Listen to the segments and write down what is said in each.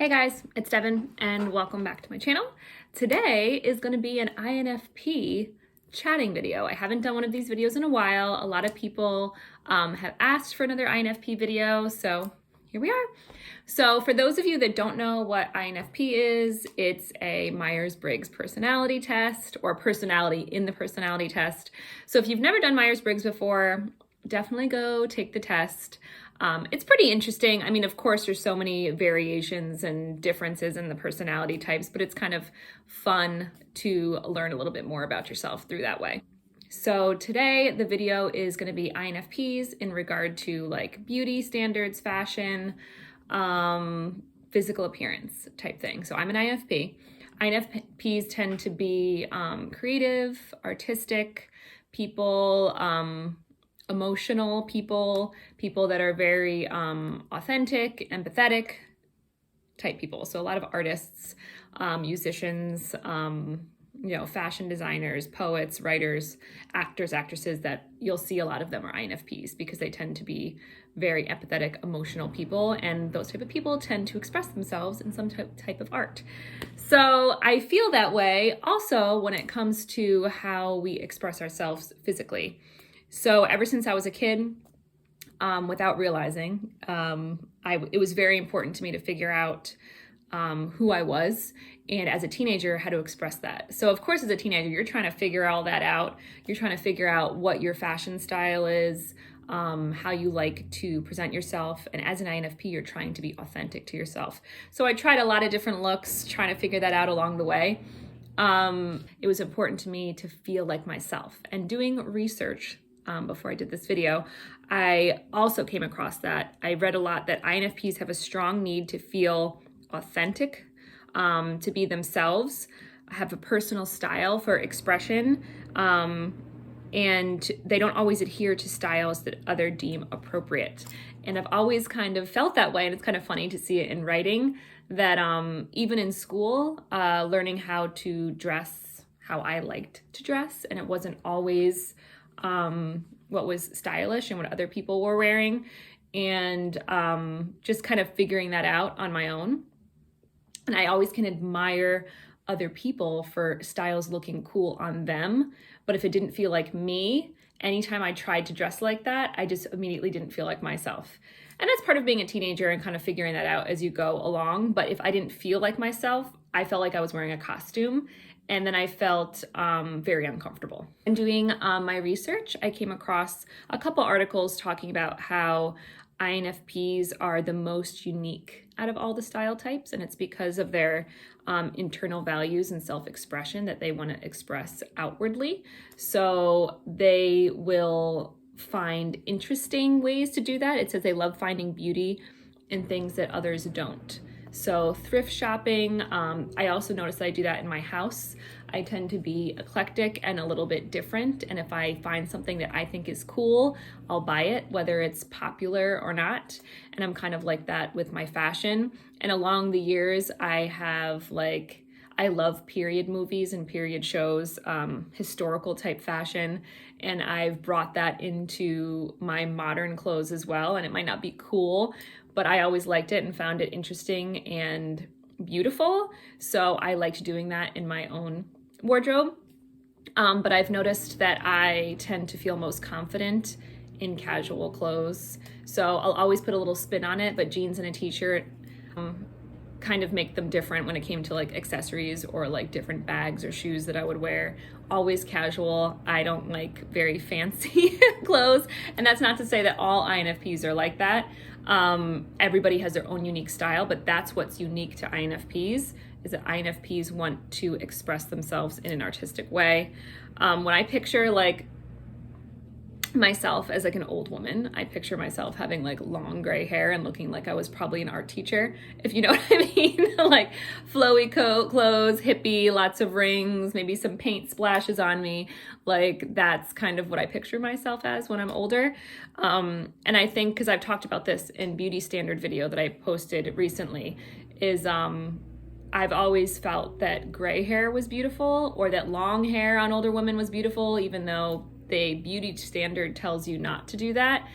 Hey guys, it's Devin and welcome back to my channel. Today is going to be an INFP chatting video. I haven't done one of these videos in a while. A lot of people have asked for another INFP video, so here we are. So for those of you that don't know what INFP is, it's a Myers-Briggs personality test or personality in the personality test. So if you've never done Myers-Briggs before, definitely go take the test. It's pretty interesting. I mean, of course, there's so many variations and differences in the personality types, but it's kind of fun to learn a little bit more about yourself through that way. So today the video is going to be INFPs in regard to like beauty standards, fashion, physical appearance type thing. So I'm an INFP. INFPs tend to be creative, artistic people, emotional people that are very authentic, empathetic type people. So a lot of artists, musicians, fashion designers, poets, writers, actors, actresses, that you'll see a lot of them are INFPs because they tend to be very empathetic, emotional people, and those type of people tend to express themselves in some type of art. So I feel that way also when it comes to how we express ourselves physically. So ever since I was a kid, without realizing, it was very important to me to figure out who I was, and as a teenager, how to express that. So of course, as a teenager, you're trying to figure all that out. You're trying to figure out what your fashion style is, how you like to present yourself. And as an INFP, you're trying to be authentic to yourself. So I tried a lot of different looks, trying to figure that out along the way. It was important to me to feel like myself, and doing research before I did this video, I also came across that. I read a lot that INFPs have a strong need to feel authentic, to be themselves, have a personal style for expression, and they don't always adhere to styles that others deem appropriate. And I've always kind of felt that way, and it's kind of funny to see it in writing, that even in school, learning how to dress how I liked to dress, and it wasn't always what was stylish and what other people were wearing, and just kind of figuring that out on my own. And I always can admire other people for styles looking cool on them, but if it didn't feel like me, anytime I tried to dress like that, I just immediately didn't feel like myself. And that's part of being a teenager and kind of figuring that out as you go along. But if I didn't feel like myself, I felt like I was wearing a costume. And then I felt very uncomfortable. In doing my research, I came across a couple articles talking about how INFPs are the most unique out of all the style types, and it's because of their internal values and self-expression that they want to express outwardly. So they will find interesting ways to do that. It says they love finding beauty in things that others don't. So thrift shopping, I also noticed that I do that in my house. I tend to be eclectic and a little bit different. And if I find something that I think is cool, I'll buy it, whether it's popular or not. And I'm kind of like that with my fashion. And along the years, I love period movies and period shows, historical type fashion. And I've brought that into my modern clothes as well. And it might not be cool, but I always liked it and found it interesting and beautiful. So I liked doing that in my own wardrobe. But I've noticed that I tend to feel most confident in casual clothes. So I'll always put a little spin on it, but jeans and a t-shirt kind of make them different when it came to like accessories or like different bags or shoes that I would wear. Always casual. I don't like very fancy clothes. And that's not to say that all INFPs are like that. Everybody has their own unique style, but that's what's unique to INFPs, is that INFPs want to express themselves in an artistic way. When I picture like myself as like an old woman, I picture myself having like long gray hair and looking like I was probably an art teacher, if you know what I mean. Like flowy clothes, hippie, lots of rings, maybe some paint splashes on me. Like that's kind of what I picture myself as when I'm older. And I think, because I've talked about this in beauty standard video that I posted recently, is I've always felt that gray hair was beautiful, or that long hair on older women was beautiful, even though the beauty standard tells you not to do that.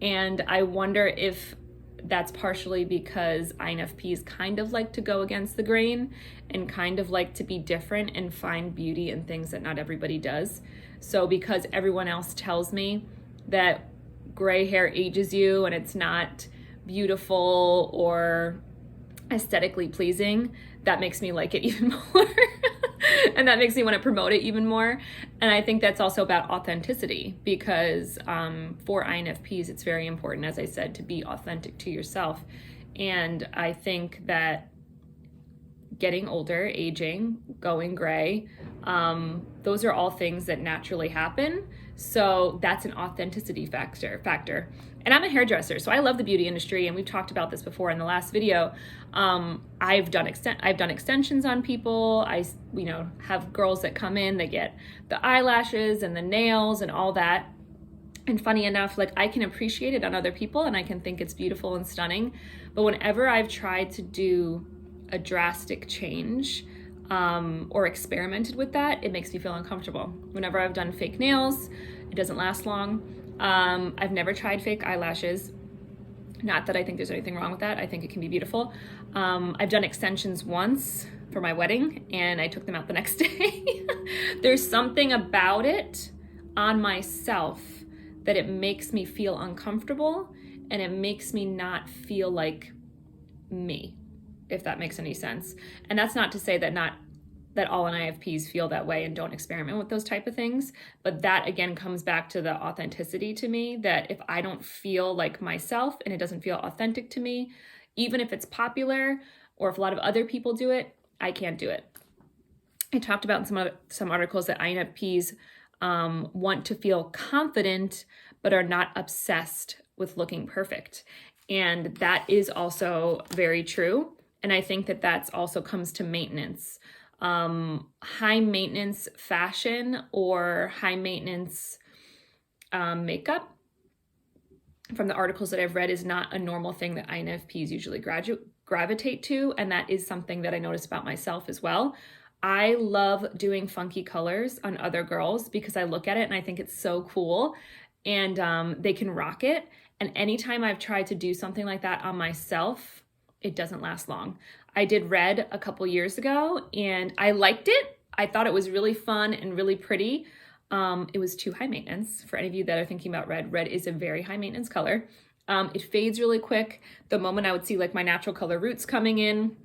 And I wonder if that's partially because INFPs kind of like to go against the grain and kind of like to be different and find beauty in things that not everybody does. So because everyone else tells me that gray hair ages you and it's not beautiful or aesthetically pleasing, that makes me like it even more. And that makes me want to promote it even more. And I think that's also about authenticity, because for INFPs, it's very important, as I said, to be authentic to yourself. And I think that getting older, aging, going gray, those are all things that naturally happen. So that's an authenticity factor. And I'm a hairdresser, so I love the beauty industry, and we've talked about this before in the last video. I've done extensions on people. I have girls that come in, they get the eyelashes and the nails and all that. And funny enough, like, I can appreciate it on other people and I can think it's beautiful and stunning. But whenever I've tried to do a drastic change or experimented with that, it makes me feel uncomfortable. Whenever I've done fake nails, it doesn't last long. I've never tried fake eyelashes. Not that I think there's anything wrong with that. I think it can be beautiful. I've done extensions once for my wedding and I took them out the next day. There's something about it on myself that it makes me feel uncomfortable, and it makes me not feel like me, if that makes any sense. And that's not to say that all INFPs feel that way and don't experiment with those type of things. But that again comes back to the authenticity to me, that if I don't feel like myself and it doesn't feel authentic to me, even if it's popular or if a lot of other people do it, I can't do it. I talked about in some articles that INFPs want to feel confident, but are not obsessed with looking perfect. And that is also very true. And I think that that's also comes to maintenance. High maintenance fashion or high maintenance makeup, from the articles that I've read, is not a normal thing that INFPs usually gravitate to. And that is something that I notice about myself as well. I love doing funky colors on other girls because I look at it and I think it's so cool, and they can rock it. And anytime I've tried to do something like that on myself, it doesn't last long. I did red a couple years ago and I liked it. I thought it was really fun and really pretty. It was too high maintenance. For any of you that are thinking about red is a very high maintenance color. It fades really quick. The moment I would see like my natural color roots coming in,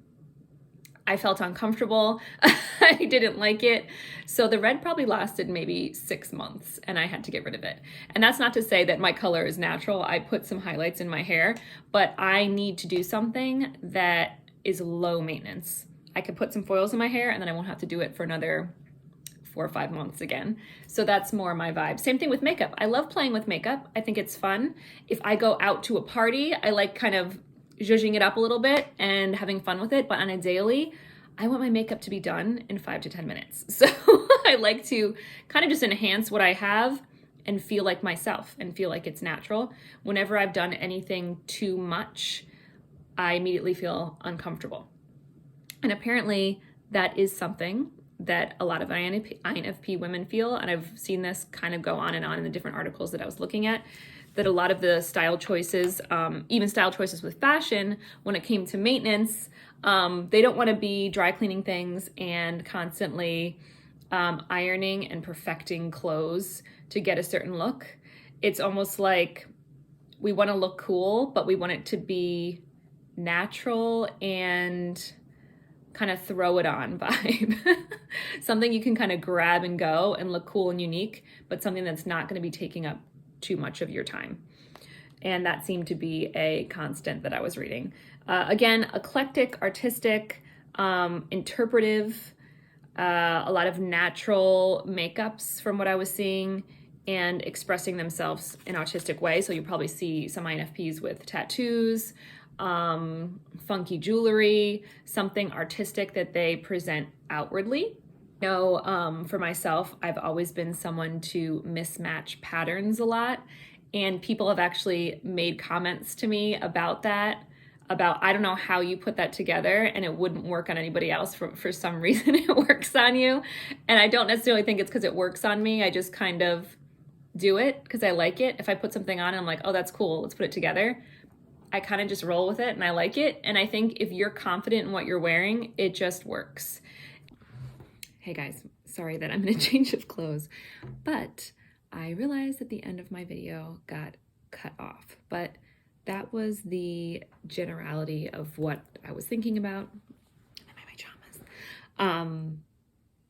I felt uncomfortable. I didn't like it. So the red probably lasted maybe 6 months and I had to get rid of it. And that's not to say that my color is natural. I put some highlights in my hair, but I need to do something that is low maintenance. I could put some foils in my hair and then I won't have to do it for another 4 or 5 months again. So that's more my vibe. Same thing with makeup. I love playing with makeup. I think it's fun. If I go out to a party, I like kind of zhuzhing it up a little bit and having fun with it. But on a daily, I want my makeup to be done in 5 to 10 minutes. So I like to kind of just enhance what I have and feel like myself and feel like it's natural. Whenever I've done anything too much, I immediately feel uncomfortable. And apparently that is something that a lot of INFP women feel. And I've seen this kind of go on and on in the different articles that I was looking at, that a lot of the style choices, even style choices with fashion, when it came to maintenance, they don't want to be dry cleaning things and constantly ironing and perfecting clothes to get a certain look. It's almost like we want to look cool, but we want it to be natural and kind of throw it on vibe. Something you can kind of grab and go and look cool and unique, but something that's not going to be taking up too much of your time. And that seemed to be a constant that I was reading. Again, eclectic, artistic, interpretive, a lot of natural makeups from what I was seeing, and expressing themselves in artistic ways. So you'll probably see some INFPs with tattoos, funky jewelry, something artistic that they present outwardly. For myself, I've always been someone to mismatch patterns a lot, and people have actually made comments to me about that, about, I don't know how you put that together and it wouldn't work on anybody else. For some reason it works on you. And I don't necessarily think it's because it works on me. I just kind of do it because I like it. If I put something on and I'm like, oh, that's cool, let's put it together, I kind of just roll with it and I like it. And I think if you're confident in what you're wearing, it just works. Hey guys, sorry that I'm in a change of clothes, but I realized at the end of my video got cut off, but that was the generality of what I was thinking about. I'm in my pajamas.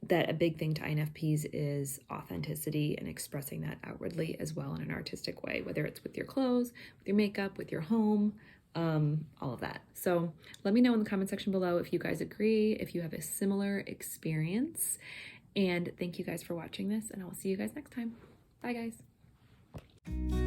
That a big thing to INFPs is authenticity and expressing that outwardly as well in an artistic way, whether it's with your clothes, with your makeup, with your home, all of that. So let me know in the comment section below if you guys agree, if you have a similar experience. And thank you guys for watching this, and I will see you guys next time. Bye guys.